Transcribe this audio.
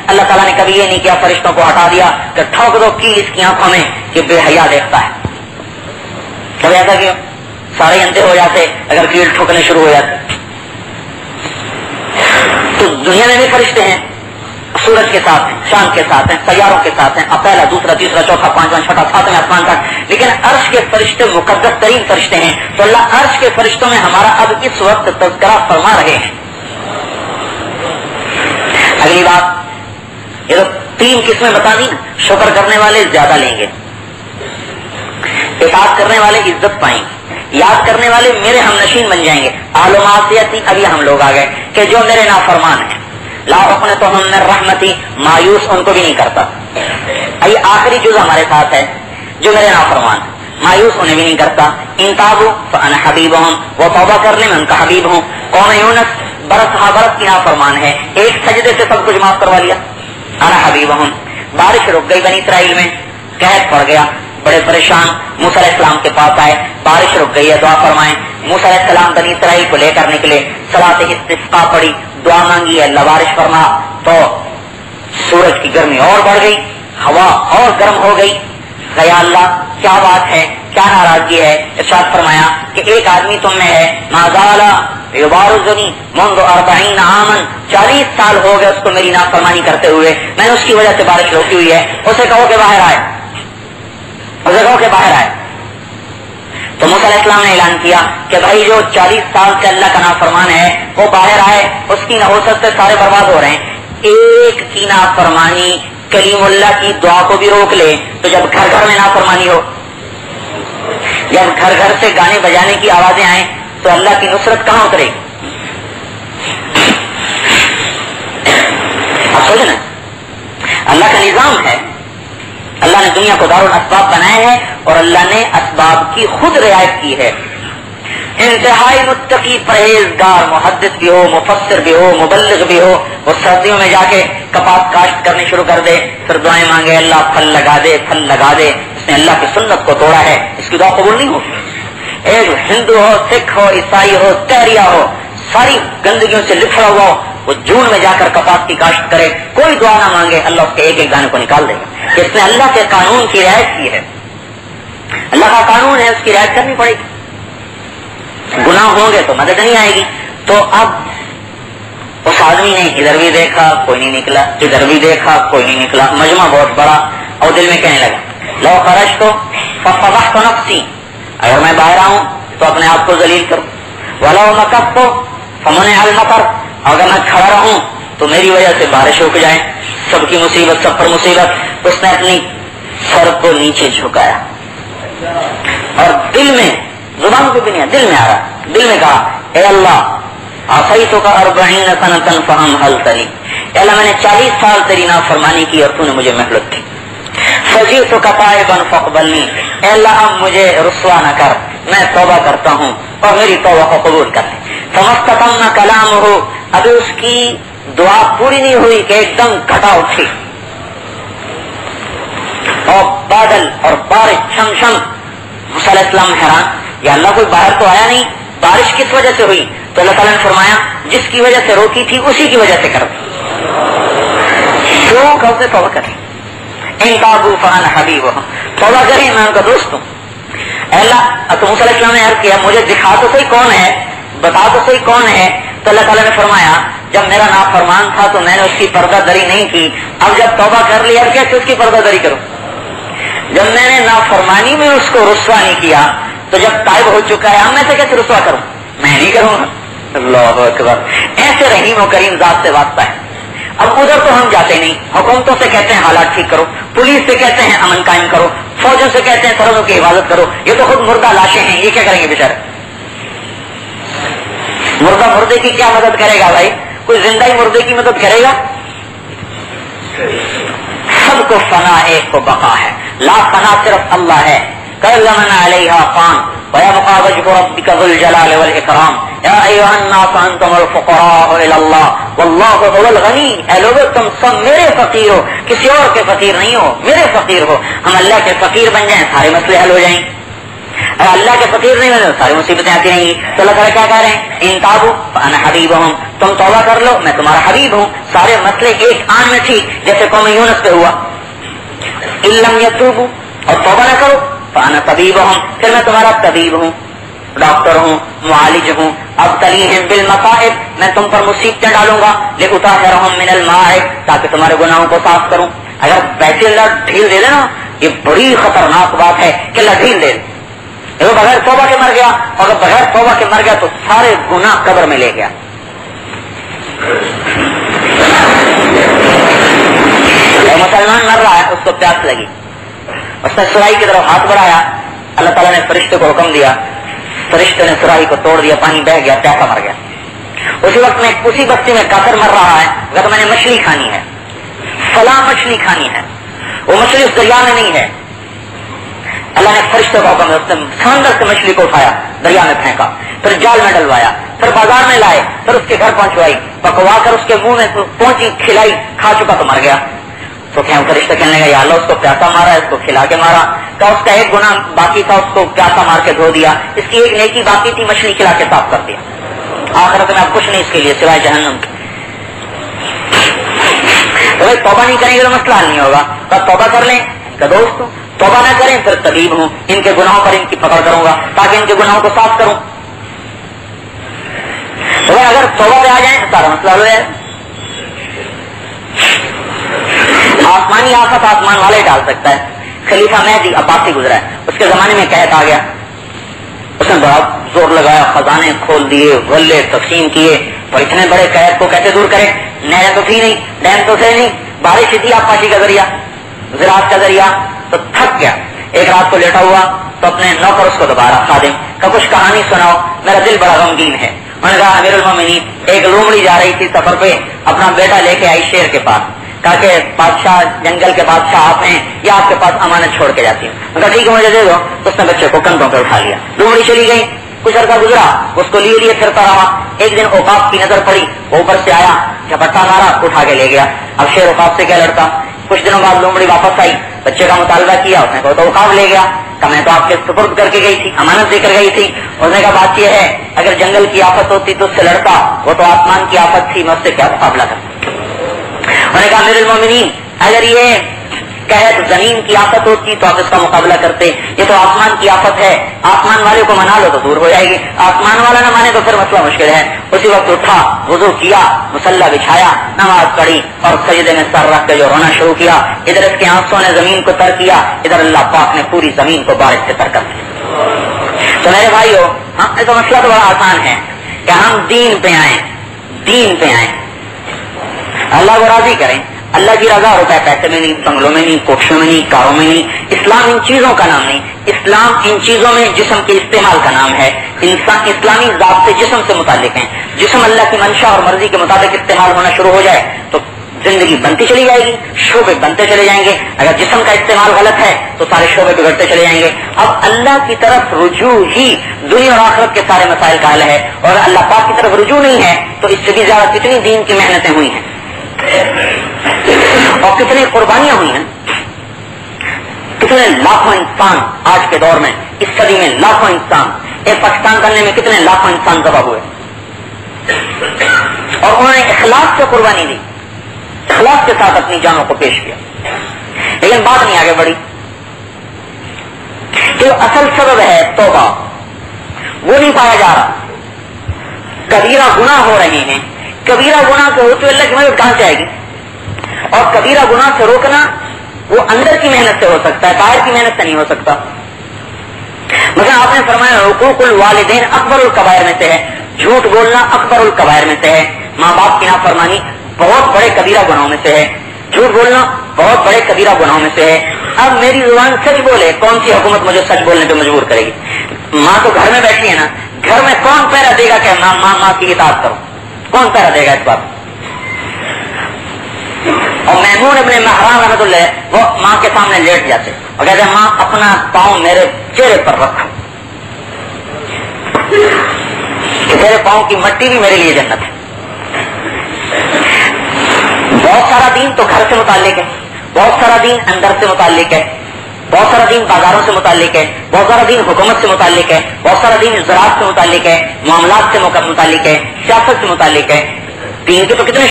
اللہ تعالیٰ نے کبھی یہ نہیں کیا فرشتوں کو ہٹا دیا کہ ٹھوک دو کی اس کی آنکھوں میں کہ بے حیا دیکھتا ہے. کبھی ایسا کیوں؟ سارے اندھے ہو جاتے اگر کیل ٹھوکنے شروع ہو جاتے. تو دنیا میں بھی فرشتے ہیں، سورج کے ساتھ ہیں، چاند کے ساتھ ہیں، سیاروں کے ساتھ ہیں، پہلا دوسرا تیسرا چوتھا پانچواں چھٹا ساتواں آسمان تک، لیکن عرش کے فرشتے مقدس ترین فرشتے ہیں. تو اللہ عرش کے فرشتوں میں ہمارا اب اس وقت تذکرہ فرما رہے ہیں. اگلی بات، یہ تو 3 قسمیں بتا دی نا. شکر کرنے والے زیادہ لیں گے، اطاعت کرنے والے عزت پائیں گے، یاد کرنے والے میرے ہم نشین بن جائیں گے. اہل معصیت ابھی ہم لوگ آ گئے کہ جو میرے نافرمان ہیں. لا اقنطهم من رحمتی، مایوس ان کو بھی نہیں کرتا. یہ آخری جز ہمارے ساتھ ہے، جو میرے نافرمان مایوس انہیں بھی نہیں کرتا. ان تابوا فانا حبیبہم، وہ توبہ کر لیں میں ان کا حبیب ہوں. قوم یونس برس کی نافرمان ہے، ایک سجدے سے سب کچھ معاف کروا لیا. انا حبیبہم. بارش رک گئی بنی اسرائیل میں، قحط پڑ گیا، بڑے پریشان. موسیٰ علیہ السلام کے پاس آئے، بارش رک گئی ہے دعا فرمائیں. موسیٰ علیہ السلام بنی اسرائیل کو لے کر نکلے، صلاۃ استسقاء پڑھی، دعا مانگی اللہ بارش فرما. تو سورج کی گرمی اور بڑھ گئی، ہوا اور گرم ہو گئی. یا اللہ کیا بات ہے، کیا ناراضگی ہے؟ ارشاد فرمایا کہ ایک آدمی تم میں ہے، ما زال یبارزنی منذ 40 عاما، 40 سال ہو گئے اس کو میری نافرمانی کرتے ہوئے، میں نے اس کی وجہ سے بارش روکی ہوئی ہے. اسے کہو کہ باہر آئے، اسے کہو کہ باہر آئے. تو موسیٰ علیہ السلام نے اعلان کیا کہ بھائی جو 40 سال سے اللہ کا نافرمان ہے وہ باہر آئے. اس کی نحوست سے سارے برباد ہو رہے ہیں. ایک کی نافرمانی کلیم اللہ کی دعا کو بھی روک لے. تو جب گھر گھر میں نافرمانی ہو، جب گھر گھر سے گانے بجانے کی آوازیں آئیں تو اللہ کی نصرت کہاں اترے گی؟ آپ سوچیں نا، اللہ کا نظام ہے. اللہ نے دنیا کو دارالاسباب بنائے ہیں اور اللہ نے اسباب کی خود رعایت کی ہے. انتہائی متقی پرہیزگار محدث بھی ہو، مفسر بھی ہو، مبلغ بھی ہو، وہ سردیوں میں جا کے کپاس کاشت کرنی شروع کر دے، پھر دعائیں مانگے اللہ پھل لگا دے، پھل لگا دے. اس نے اللہ کی سنت کو توڑا ہے، اس کی دعا قبول نہیں ہوگی. ایک ہندو ہو، سکھ ہو، عیسائی ہو، تہریا ہو، ساری گندگیوں سے لپڑا ہوا ہو، وہ جون میں جا کر کپاس کی کاشت کرے، کوئی دعا نہ مانگے، اللہ اس کے ایک ایک دانے کو نکال دے گا. اس نے اللہ کے قانون کی رعایت کی ہے. اللہ کا قانون ہے، اس کی رعایت کرنی پڑے گی. گناہ ہوں گے تو مدد نہیں آئے گی. تو اب اس آدمی نے ادھر بھی دیکھا کوئی نہیں نکلا، ادھر بھی دیکھا کوئی نہیں نکلا، مجمع بہت بڑا، اور دل میں کہنے لگا لو خرجت ففضحت نفسی، اگر میں باہر آؤں تو اپنے آپ کو ذلیل کروں. ولو مکثت فمنع المطر، اگر میں کھڑا رہوں تو میری وجہ سے بارش رک جائے. سب کی مصیبت سب پر مصیبت. اس نے اپنی سر کو نیچے جھکایا اور دل میں، زبان کو بھی نہیں، دل میں آ رہا، دل میں کہا اے اللہ عصیتک 40 سنۃ فامہلتنی، اے اللہ میں نے 40 سال تیری نافرمانی کی اور تو نے مجھے مہلت دی. فجئتک تائبا فاقبلنی، اے اللہ اب مجھے رسوا نہ کر، میں توبہ کرتا ہوں اور میری توبہ کو قبول کر لے. فمستتم کلامہ، ابھی اس کی دعا پوری نہیں ہوئی کہ ایک دم گھٹا اٹھی اور بادل اور بارش چھم چھم. موسیٰ علیہ السلام حیران، یا اللہ کوئی باہر تو آیا نہیں، بارش کس وجہ سے ہوئی؟ تو اللہ تعالیٰ نے فرمایا جس کی وجہ سے روکی تھی اسی کی وجہ سے کر سے توبہ کریں. ان تابوا فانا حبیبہم، توبہ کریں میں ان کا دوست ہوں. اے اللہ، تو موسیٰ علیہ السلام نے عرض کیا مجھے دکھا تو صحیح کون ہے، بتا تو صحیح کون ہے. تو اللہ تعالیٰ نے فرمایا جب میرا نافرمان تھا تو میں نے اس کی پردہ دری نہیں کی، اب جب توبہ کر لیا کیسے اس کی پردہ دری کروں؟ جب میں نے نافرمانی میں اس کو رسوا نہیں کیا تو جب تائب ہو چکا ہے اب میں سے کیسے رسوا کروں؟ میں نہیں کروں گا. اللہ اکبر. ایسے رحیم و کریم ذات سے واسطہ ہے. اب ادھر تو ہم جاتے نہیں، حکومتوں سے کہتے ہیں حالات ٹھیک کرو، پولیس سے کہتے ہیں امن قائم کرو، فوجوں سے کہتے ہیں سرحدوں کی حفاظت کرو. یہ تو خود مردہ لاشیں ہیں، یہ کیا کریں گے بیچارے؟ مردہ مردے کی کیا مدد کرے گا بھائی؟ کوئی زندہ ہی مردے کی مدد کرے گا؟ سب کو فنا ایک کو بقا ہے، لا فنا صرف اللہ ہے. کل من علیہا فان ویبقى وجه ربك ذو الجلال والإکرام. یا ایھا الناس انتم الفقراء الى اللہ واللہ هو الغنی. اے لوگو تم سب میرے فقیر ہو، کسی اور کے فقیر نہیں ہو، میرے فقیر ہو. ہم اللہ کے فقیر بن جائیں سارے مسئلے حل ہو جائیں. اگر اللہ کے فقیر نہیں بنے تو ساری مصیبتیں آتی رہیں گی. تو اللہ تعالیٰ کیا کہہ رہے ہیں؟ ان تابو فانا حبیبہم، تم توبہ کر لو میں تمہارا حبیب ہوں. سارے مسئلے ایک آن میں تھی جیسے قوم یونس پہ ہوا. ان لم یتوبوا، اور توبہ نہ کرو، فانا طبیبہم، پھر میں تمہارا طبیب ہوں، ڈاکٹر ہوں، معالج ہوں. ابتلیہم بالمصائب، میں تم پر مصیبتیں ڈالوں گا. لأطہرہم من الماء، تاکہ تمہارے گناہوں کو صاف کروں. اگر ویسے اللہ ڈھیل دے دے نا، یہ بڑی خطرناک بات ہے کہ اللہ ڈھیل دے. وہ بغیر توبہ کے مر گیا، اور اگر بغیر توبہ کے مر گیا تو سارے گناہ قبر میں لے گیا. مسلمان مر رہا ہے، اس کو پیاس لگی، اس نے سراہی کی طرف ہاتھ بڑھایا، اللہ تعالیٰ نے فرشتے کو حکم دیا، فرشتے نے سراہی کو توڑ دیا، پانی بہہ گیا، پیاسا مر گیا. اسی وقت میں اسی بستی میں کافر مر رہا ہے، اگر میں نے مچھلی کھانی ہے، فلاں مچھلی کھانی ہے، وہ مچھلی اس دریا میں نہیں ہے. اللہ نے فرشتے کو حکم دیا، اس نے سمندر سے مچھلی کو اٹھایا، دریا میں پھینکا، پھر جال میں ڈلوایا، پھر بازار میں لائے، پھر اس کے گھر پہنچوائی، پکوا کر اس کے منہ میں پہنچی، کھلائی، کھا چکا تو مر گیا. تو کیا فرشتہ کہنے لگا یا اللہ اس کو پیاسا مارا، اس کو کھلا کے مارا. کہ اس کا ایک گناہ باقی تھا، اس کو پیاسا مار کے دھو دیا، اس کی ایک نیکی باقی تھی، مچھلی کھلا کے صاف کر دیا. آخرت میں اب کچھ نہیں اس کے لیے سوائے جہنم کی. تو بھائی توبہ نہیں کریں گے تو مسئلہ نہیں ہوگا. بس توبہ کر لیں کہ دوستوں، توبہ نہ کریں پھر طبیب ہوں، ان کے گناہوں پر ان کی پکڑ کروں گا تاکہ ان کے گناہوں کو صاف کروں. تو اگر توبہ پہ آ جائیں تو سارا مسئلہ ہو جائے. آسمانی آفت آسمان والے ڈال سکتا ہے. خلیفہ مہدی عباسی گزرا ہے، اس کے زمانے میں قحط آ گیا، اس نے بڑا زور لگایا، خزانے کھول دیے، غلے تقسیم کیے، اور اتنے بڑے قحط کو کیسے دور کرے؟ نہریں تو تھی نہیں، ڈیم تو تھے نہیں، بارش تھی آبپاشی کا ذریعہ، زراعت کا ذریعہ. تو تھک گیا، ایک رات کو لیٹا ہوا تو اپنے نوکر اس کو دوبارہ خادم کا کچھ کہانی سناؤ، میرا دل بڑا غمگین ہے. انہوں نے کہا امیر المومنین، ایک لومڑی جا رہی تھی سفر پہ، اپنا بیٹا لے کے آئی شیر کے پاس. کہا کہ بادشاہ، جنگل کے بادشاہ آپ ہیں یا آپ کے پاس امانت چھوڑ کے جاتی ہوں. کہا ٹھیک ہے مجھے دے دو. تو اس نے بچے کو کندھوں پہ اٹھا لیا، لومڑی چلی گئی. کچھ عرصہ گزرا، اس کو لیے پھرتا رہا. ایک دن اوقاف کی نظر پڑی، اوپر سے آیا، جھپٹا مارا، اٹھا کے لے گیا. اب شیر اوقاف سے کیا لڑتا. کچھ دنوں بعد لومڑی واپس آئی، بچے کا مطالبہ کیا، اس نے کہا تو اوقاف لے گیا. کہ میں تو آپ کے سپرد کر کے گئی تھی، امانت دے کر گئی تھی. اس نے کہا بات یہ ہے اگر جنگل کی آفت ہوتی تو اس سے لڑتا، وہ تو آسمان کی آفت تھی، میں اس سے کیا مقابلہ کرتا. انہوں نے کہا امیر المومنین، اگر یہ قحط زمین کی آفت ہوتی تو آپ اس کا مقابلہ کرتے، یہ تو آسمان کی آفت ہے، آسمان والے کو منا لو تو دور ہو جائے گی، آسمان والا نہ مانے تو پھر مسئلہ مشکل ہے. اسی وقت اٹھا، وضو کیا، مصلی بچھایا، نماز پڑھی اور سجدے میں سر رکھ کے جو رونا شروع کیا. ادھر اس کے آنسوں نے زمین کو تر کیا، ادھر اللہ پاک نے پوری زمین کو بارش سے تر کر دیا. تو میرے بھائیو، ہم تو مسئلہ تو بڑا آسان ہے کہ ہم دین پہ آئیں، دین پہ آئیں، اللہ کو راضی کریں. اللہ کی رضا روپے پیسے میں نہیں، بنگلوں میں نہیں، کوٹھیوں میں نہیں، کاروں میں نہیں. اسلام ان چیزوں کا نام نہیں، اسلام ان چیزوں میں جسم کے استعمال کا نام ہے. انسان اسلامی ذات سے جسم سے متعلق ہیں. جسم اللہ کی منشا اور مرضی کے مطابق استعمال ہونا شروع ہو جائے تو زندگی بنتی چلی جائے گی، شعبے بنتے چلے جائیں گے. اگر جسم کا استعمال غلط ہے تو سارے شعبے بگڑتے چلے جائیں گے. اب اللہ کی طرف رجوع ہی دنیا اور آخرت کے سارے مسائل کا حل ہے، اور اللہ پاک کی طرف رجوع نہیں ہے تو اس سے بھی زیادہ کتنی دین کی محنتیں ہوئی ہیں اور کتنی قربانیاں ہوئی ہیں. کتنے لاکھوں انسان آج کے دور میں، اس صدی میں لاکھوں انسان، ایک پاکستان کرنے میں کتنے لاکھوں انسان ذبح ہوئے اور انہوں نے اخلاص سے قربانی دی، اخلاص کے ساتھ اپنی جانوں کو پیش کیا. لیکن بات نہیں آگے بڑھی کہ اصل سبب ہے توبہ، وہ نہیں پایا جا رہا. کبیرہ گناہ ہو رہے ہیں، کبیرہ گناہ کے ہوتے اللہ کی مدد کہاں سے آئے گی؟ اور کبیرہ گناہ سے روکنا وہ اندر کی محنت سے ہو سکتا ہے، باہر کی محنت سے نہیں ہو سکتا. مثلا آپ نے فرمایا حقوق الوالدین اکبر الکبائر میں سے ہے، جھوٹ بولنا اکبر الکبائر میں سے ہے، ماں باپ کی نافرمانی بہت بڑے کبیرہ گناہوں میں سے ہے، جھوٹ بولنا بہت بڑے کبیرہ گناہوں میں سے ہے. اب میری زبان سچ بولے، کون سی حکومت مجھے سچ بولنے پہ مجبور کرے گی؟ ماں تو گھر میں بیٹھی ہے نا، گھر میں کون پیرا دے گا کہ ماں کی اطاعت کرو؟ کون پیرا دے گا اس بات؟ اور میمون ابن مہران رحمۃ اللہ وہ ماں کے سامنے لیٹ جاتے اور کہتے ہیں ماں اپنا پاؤں میرے چہرے پر رکھو کہ تیرے پاؤں کی مٹی بھی میرے لیے جنت ہے. بہت سارا دین تو گھر سے متعلق ہے، بہت سارا دین اندر سے متعلق ہے. بہت سارا دین بازاروں سے متعلق ہے، بہت سارا دین حکومت سے متعلق ہے، بہت سارا دین زراعت سے متعلق ہے، معاملات سے متعلق ہے، سیاست سے متعلق ہے. دین کے تو کتنے